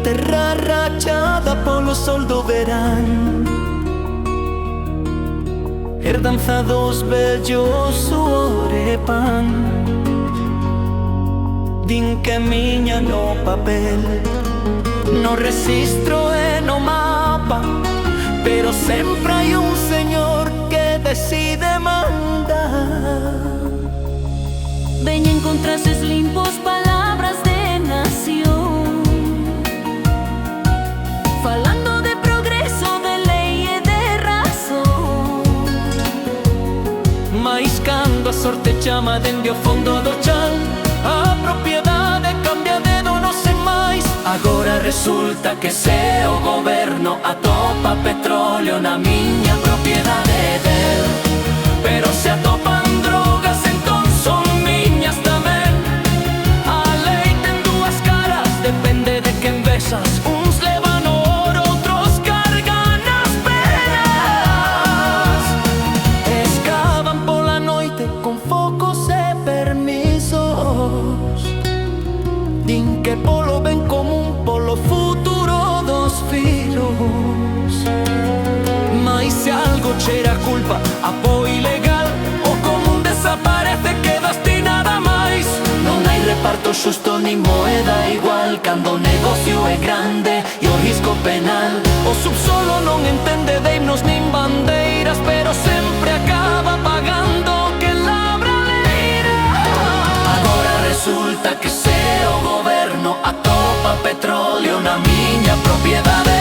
terra rachada polo sol do verán. Herdanza dos vellos suor e pan. Din que miña no papel, no rexistro e no mapa, pero sempre hai un señor que decide mandar. Veñen con trases limpos, palabras de nación, falando de progreso, de lei e de razón. Mais cando a sorte chama dende o fondo do chan, a propiedade cambia de dono sen máis. Agora resulta que se o goberno atopa petróleo na miña propiedade del, pero se atopan drogas entón son miñas tamén. A lei ten dúas caras, depende de quen vexas. Uns levan o oro, outros cargan as penas. Escavan pola noite con focos e permisos. Din que polo ben común, polo futuro dos fillos. Mais se algo cheira a culpa, apoio ilegal, o común desaparece, quedaste nada máis. Non hai reparto xusto ni moeda igual, cando o negocio é grande e o risco penal. O subsolo non entende de himnos nin bandeiras, pero sempre acaba pagando que labra a leira. Agora resulta que se o goberno atopa petróleo na miña propiedade